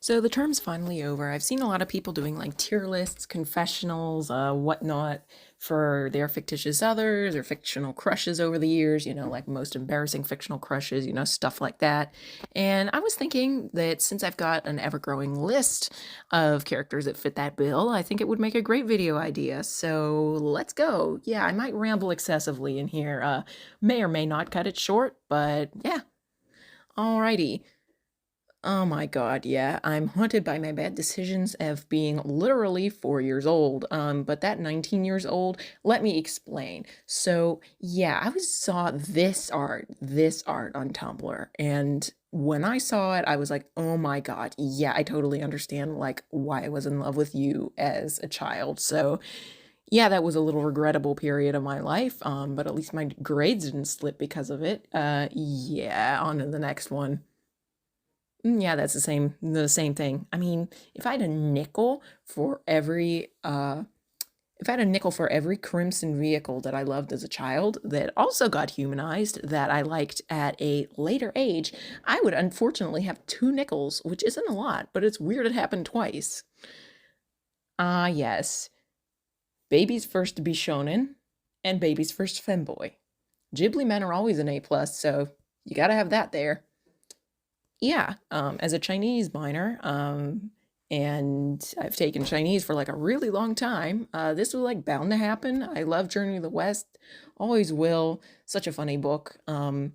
So the term's finally over. I've seen a lot of people doing like tier lists, confessionals, whatnot for their fictitious others or fictional crushes over the years, like most embarrassing fictional crushes, stuff like that. And I was thinking that since I've got an ever-growing list of characters that fit that bill, I think it would make a great video idea. So let's go. Yeah, I might ramble excessively in here. May or may not cut it short, but yeah. Alrighty. Oh my god, yeah. I'm haunted by my bad decisions of being literally 4 years old. But that 19 years old, let me explain. So, yeah, saw this art on Tumblr, and when I saw it, I was like, "Oh my god, yeah, I totally understand like why I was in love with you as a child." So, yeah, that was a little regrettable period of my life. But at least my grades didn't slip because of it. Yeah, on to the next one. Yeah, that's the same thing. I mean, if I had a nickel for every crimson vehicle that I loved as a child that also got humanized that I liked at a later age, I would unfortunately have two nickels, which isn't a lot, but it's weird it happened twice. Ah, yes. Baby's first to be shonen and baby's first femboy. Ghibli men are always an A plus, so you gotta have that there. Yeah, as a Chinese minor, and I've taken Chinese for like a really long time. This was like bound to happen. I love Journey to the West, always will. Such a funny book. Hands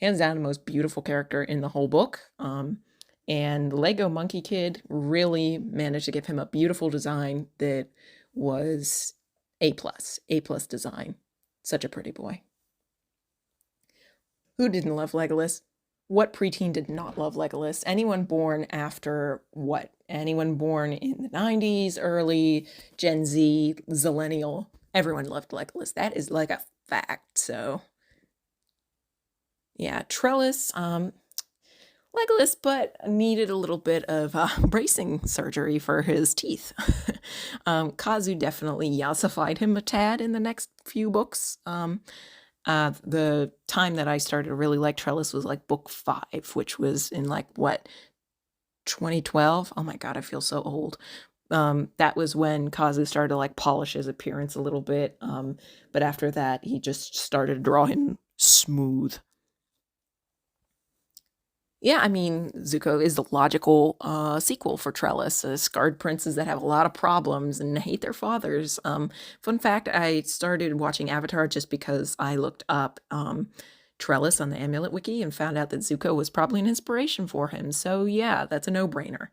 down, the most beautiful character in the whole book. And Lego Monkey Kid really managed to give him a beautiful design that was A plus design. Such a pretty boy. Who didn't love Legolas? What preteen did not love Legolas? Anyone born after what? Anyone born in the 90s, early Gen Z, Zillennial, everyone loved Legolas. That is like a fact. So, yeah, Trellis, Legolas, but needed a little bit of bracing surgery for his teeth. Kazu definitely yassified him a tad in the next few books. The time that I started to really like Trellis was like book 5, which was in like what, 2012? Oh my god, I feel so old. That was when Kazu started to like polish his appearance a little bit. But after that, he just started to draw him smooth. Yeah, I mean, Zuko is the logical sequel for Trellis, scarred princes that have a lot of problems and hate their fathers. Fun fact, I started watching Avatar just because I looked up Trellis on the Amulet Wiki and found out that Zuko was probably an inspiration for him. So yeah, that's a no-brainer.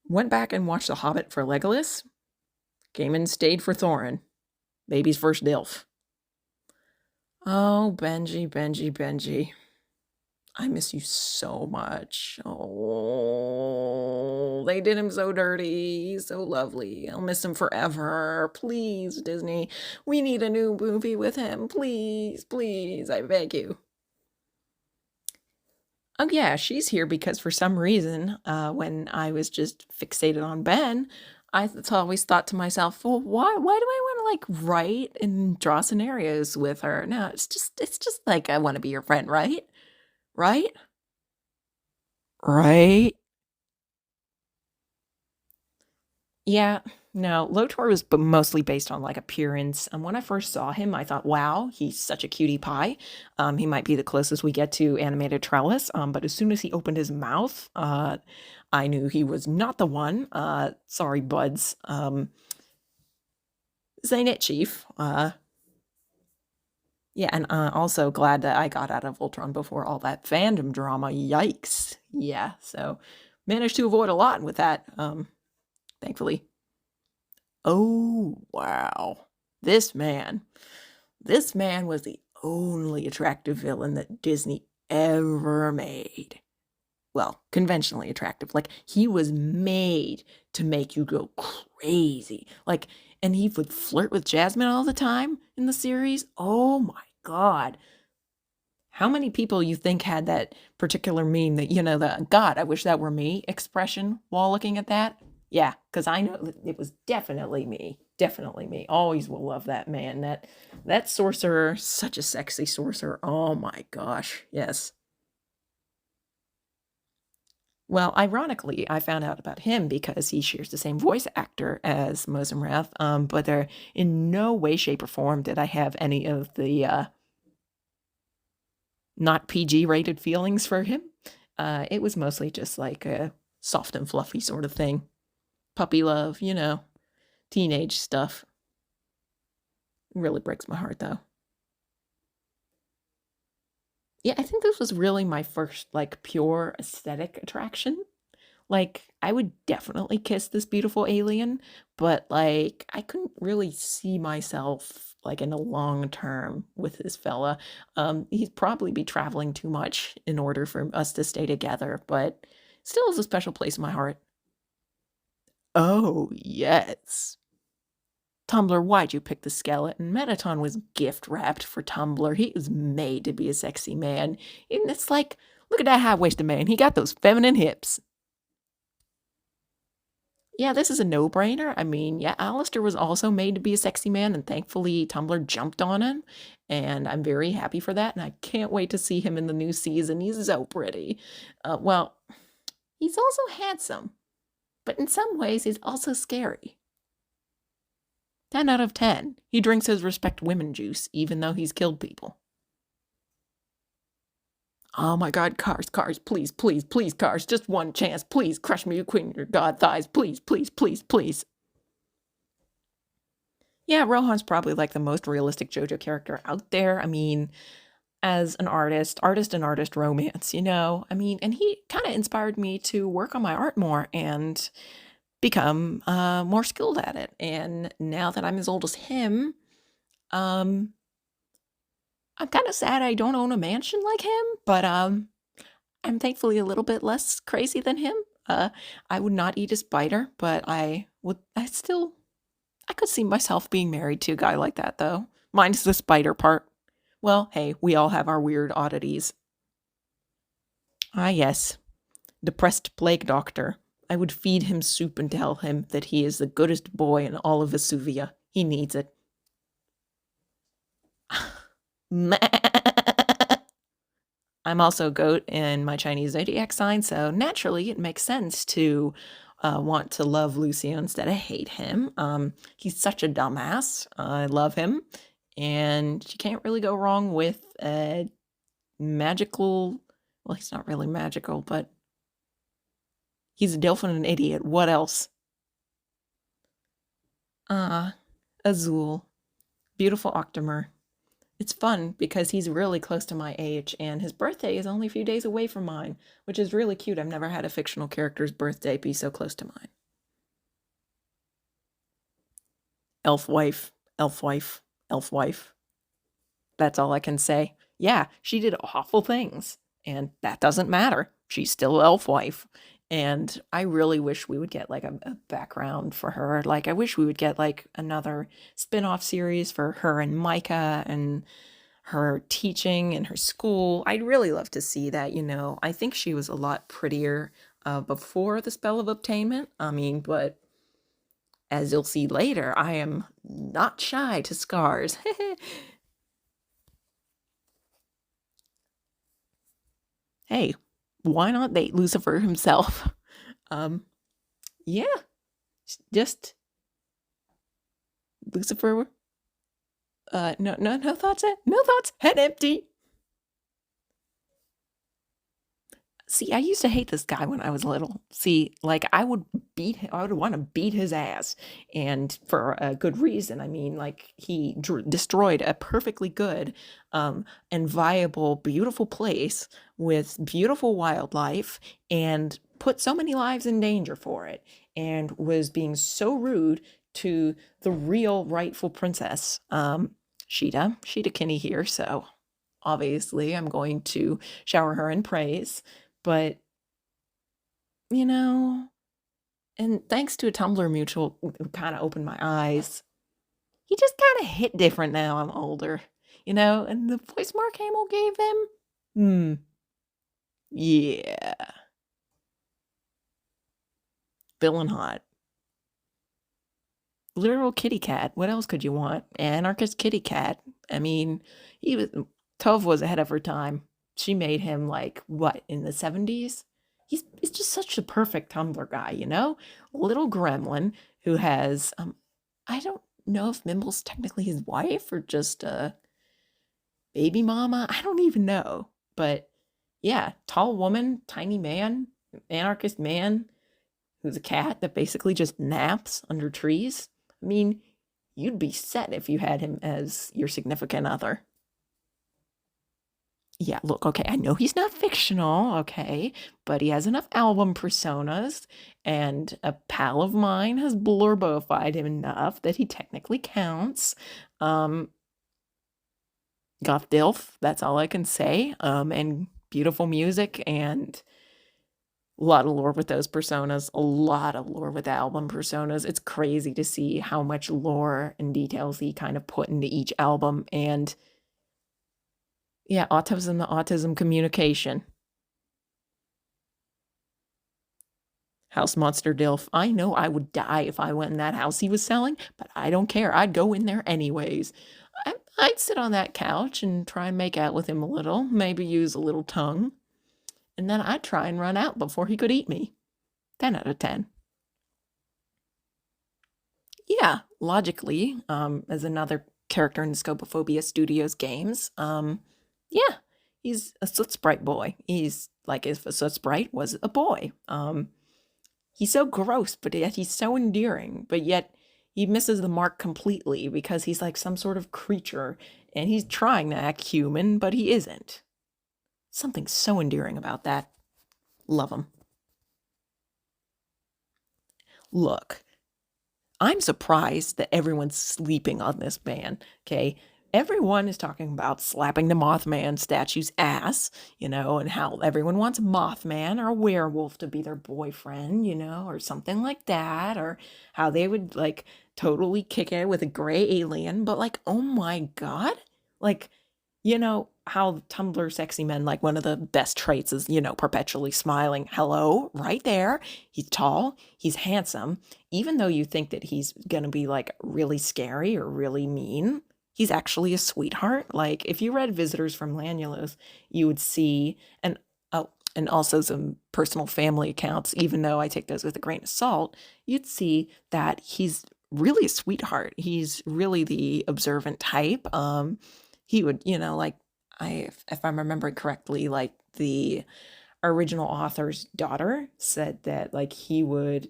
Went back and watched The Hobbit for Legolas. Came and stayed for Thorin, baby's first DILF. Oh, Benji, Benji, Benji. I miss you so much. Oh, they did him so dirty. He's so lovely. I'll miss him forever. Please, Disney, we need a new movie with him. Please, please, I beg you. Oh yeah, she's here because for some reason, when I was just fixated on Ben, always thought to myself, well, why do I want to like write and draw scenarios with her? No, it's just like I want to be your friend, right? Right? Right? Yeah, no, Lotor was mostly based on like appearance. And when I first saw him, I thought, wow, he's such a cutie pie. He might be the closest we get to animated Trellis. But as soon as he opened his mouth, I knew he was not the one. Sorry, buds. This ain't it, Chief. Yeah, and also glad that I got out of Voltron before all that fandom drama. Yikes. Yeah, so managed to avoid a lot with that, thankfully. Oh, wow. This man. This man was the only attractive villain that Disney ever made. Well, conventionally attractive. Like, he was made to make you go crazy. Like, and he would flirt with Jasmine all the time in the series. Oh my god. How many people you think had that particular meme that, the God, I wish that were me expression while looking at that? Yeah, because I know it was definitely me. Definitely me. Always will love that man. That sorcerer, such a sexy sorcerer. Oh my gosh. Yes. Well, ironically, I found out about him because he shares the same voice actor as Mosenrath, but they're in no way, shape, or form did I have any of the not PG rated feelings for him. It was mostly just like a soft and fluffy sort of thing. Puppy love, teenage stuff. Really breaks my heart though. Yeah, I think this was really my first like pure aesthetic attraction. Like, I would definitely kiss this beautiful alien, but like, I couldn't really see myself like in a long term with this fella. He'd probably be traveling too much in order for us to stay together, but still has a special place in my heart. Oh, yes. Tumblr, why'd you pick the skeleton? Metaton was gift wrapped for Tumblr. He was made to be a sexy man. And it's like, look at that high waisted man. He got those feminine hips. Yeah, this is a no brainer. I mean, yeah, Alistair was also made to be a sexy man, and thankfully Tumblr jumped on him. And I'm very happy for that. And I can't wait to see him in the new season. He's so pretty. Well, he's also handsome, but in some ways, he's also scary. 10 out of 10. He drinks his respect women juice, even though he's killed people. Oh my god, cars, cars, please, please, please, cars, just one chance, please, crush me between your god thighs, please, please, please, please. Yeah, Rohan's probably like the most realistic JoJo character out there. I mean, as an artist and artist romance, I mean, and he kind of inspired me to work on my art more and become more skilled at it. And now that I'm as old as him, um, I'm kind of sad I don't own a mansion like him, but I'm thankfully a little bit less crazy than him. I would not eat a spider, but I could see myself being married to a guy like that, though. Minus the spider part. Well, hey, we all have our weird oddities. Ah, yes. Depressed plague doctor. I would feed him soup and tell him that he is the goodest boy in all of Vesuvia. He needs it. I'm also a goat in my Chinese zodiac sign, so naturally it makes sense to want to love Lucio instead of hate him. He's such a dumbass. I love him. And you can't really go wrong with a magical. Well, he's not really magical, but he's a Delphin and an idiot. What else? Azul. Beautiful Octomer. It's fun because he's really close to my age, and his birthday is only a few days away from mine, which is really cute. I've never had a fictional character's birthday be so close to mine. Elf wife, elf wife, elf wife. That's all I can say. Yeah, she did awful things, and that doesn't matter. She's still elf wife. And I really wish we would get like a background for her. Like, I wish we would get like another spin off series for her and Micah and her teaching in her school. I'd really love to see that, I think she was a lot prettier before the spell of obtainment. I mean, but as you'll see later, I am not shy to scars. Hey, why not date Lucifer himself? Yeah, just Lucifer. No thoughts. No thoughts. Head empty. See, I used to hate this guy when I was little. See, like I would want to beat his ass, and for a good reason. I mean, like he destroyed a perfectly good, and viable, beautiful place with beautiful wildlife, and put so many lives in danger for it, and was being so rude to the real rightful princess, Sheeta Kinney here. So obviously, I'm going to shower her in praise. But, you know, and thanks to a Tumblr mutual who kind of opened my eyes, he just kind of hit different now I'm older, and the voice Mark Hamill gave him, yeah. Villain hot. Literal kitty cat. What else could you want? Anarchist kitty cat. I mean, Tove was ahead of her time. She made him like, what, in the 70s? he's just such a perfect Tumblr guy, you know? Little gremlin who has I don't know if Mimble's technically his wife or just a baby mama. I don't even know. But yeah, tall woman, tiny man, anarchist man who's a cat that basically just naps under trees. I mean, you'd be set if you had him as your significant other. Yeah, look, okay, I know he's not fictional, okay, but he has enough album personas, and a pal of mine has blurbified him enough that he technically counts. Um, Goth Dilf, that's all I can say. And beautiful music and a lot of lore with those personas, a lot of lore with the album personas. It's crazy to see how much lore and details he kind of put into each album. And yeah, autism, the autism communication. House Monster Dilf. I know I would die if I went in that house he was selling, but I don't care. I'd go in there anyways. I'd sit on that couch and try and make out with him a little, maybe use a little tongue, and then I'd try and run out before he could eat me. 10 out of 10. Yeah, logically, as another character in the Scopophobia Studios games, yeah, he's a Soot Sprite boy. He's like if a Soot Sprite was a boy. He's so gross, but yet he's so endearing, but yet he misses the mark completely because he's like some sort of creature and he's trying to act human, but he isn't. Something so endearing about that. Love him. Look, I'm surprised that everyone's sleeping on this man, okay? Everyone is talking about slapping the Mothman statue's ass, and how everyone wants Mothman or a werewolf to be their boyfriend, or something like that, or how they would like totally kick it with a gray alien, but like, oh my God, like, how Tumblr sexy men, like one of the best traits is, perpetually smiling. Hello, right there. He's tall, he's handsome. Even though you think that he's gonna be like really scary or really mean, he's actually a sweetheart. Like if you read Visitors from Lanulus, you would see, and oh, and also some personal family accounts, even though I take those with a grain of salt, you'd see that he's really a sweetheart. He's really the observant type. He would, like if I'm remembering correctly, like the original author's daughter said that like he would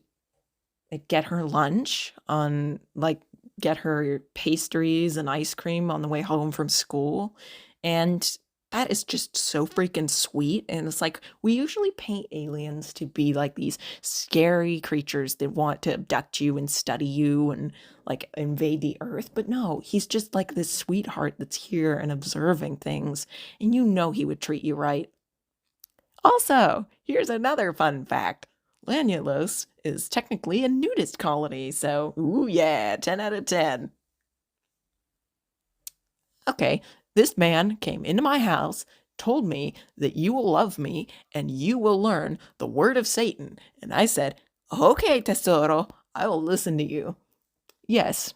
like get her lunch on like get her pastries and ice cream on the way home from school. And that is just so freaking sweet. And it's like we usually paint aliens to be like these scary creatures that want to abduct you and study you and like invade the earth. But no, he's just like this sweetheart that's here and observing things. And he would treat you right. Also, here's another fun fact. Lanulos is technically a nudist colony, so ooh yeah, 10 out of 10. Okay, this man came into my house, told me that you will love me and you will learn the word of Satan. And I said, okay, Tesoro, I will listen to you. Yes,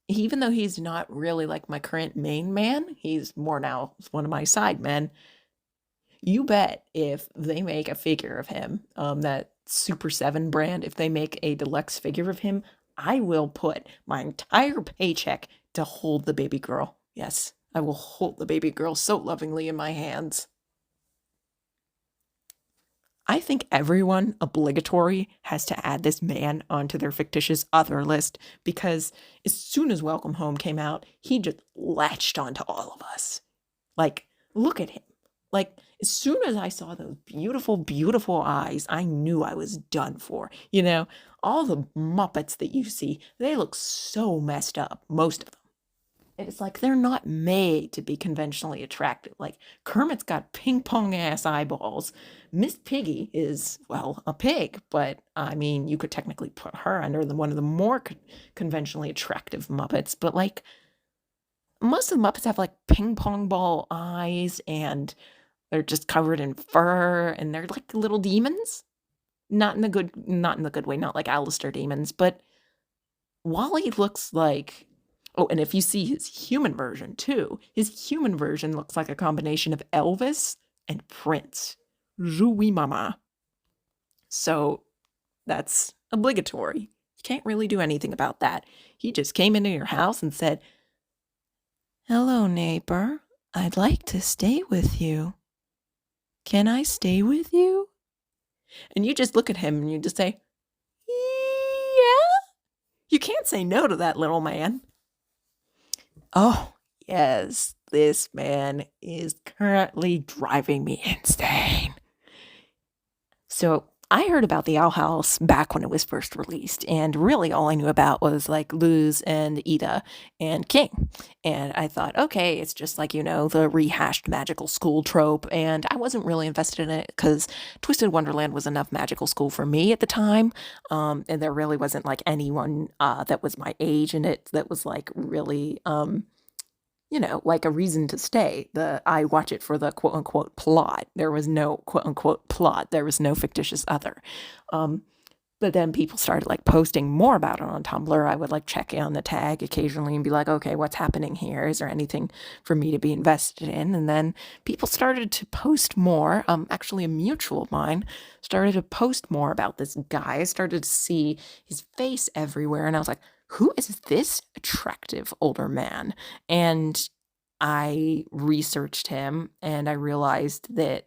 even though he's not really like my current main man, he's more now one of my side men. You bet if they make a figure of him, that Super 7 brand, if they make a deluxe figure of him, I will put my entire paycheck to hold the baby girl. Yes, I will hold the baby girl so lovingly in my hands. I think everyone obligatory has to add this man onto their fictitious other list because as soon as Welcome Home came out, he just latched onto all of us. Like, look at him. Like, as soon as I saw those beautiful, beautiful eyes, I knew I was done for. All the Muppets that you see, they look so messed up, most of them. It's like they're not made to be conventionally attractive. Like, Kermit's got ping pong ass eyeballs. Miss Piggy is, well, a pig, but I mean, you could technically put her under one of the more conventionally attractive Muppets, but like, most of the Muppets have like ping pong ball eyes and they're just covered in fur and they're like little demons. Not in the good way, not like Alistair demons, but Wally looks like, oh, and if you see his human version too, his human version looks like a combination of Elvis and Prince. Jouy mama. So that's obligatory. You can't really do anything about that. He just came into your house and said, "Hello, neighbor. I'd like to stay with you. Can I stay with you?" And you just look at him and you just say, "Yeah." You can't say no to that little man. Oh, yes, this man is currently driving me insane. So I heard about the Owl House back when it was first released, and really all I knew about was like Luz and Ida and King. And I thought, okay, it's just like, the rehashed magical school trope. And I wasn't really invested in it because Twisted Wonderland was enough magical school for me at the time. And there really wasn't like anyone that was my age in it that was like really like a reason to stay. I watch it for the quote unquote plot. There was no quote unquote plot. There was no fictitious other. But then people started like posting more about it on Tumblr. I would like check in on the tag occasionally and be like, okay, what's happening here? Is there anything for me to be invested in? And then people started to post more. Actually, a mutual of mine started to post more about this guy. I started to see his face everywhere, and I was like, who is this attractive older man? And I researched him and I realized that,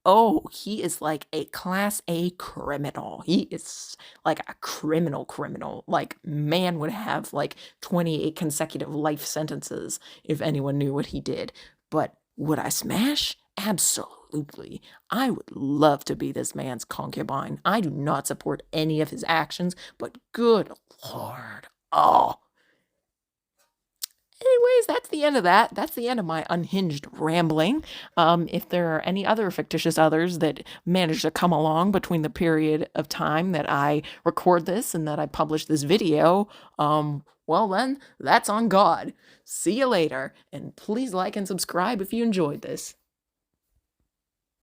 oh, he is like a class A criminal. He is like a criminal. Like, man would have like 28 consecutive life sentences if anyone knew what he did. But would I smash? Absolutely. I would love to be this man's concubine. I do not support any of his actions, but good Lord. Oh. Anyways, that's the end of that. That's the end of my unhinged rambling. If there are any other fictitious others that manage to come along between the period of time that I record this and that I publish this video, well then, that's on God. See you later, and please like and subscribe if you enjoyed this.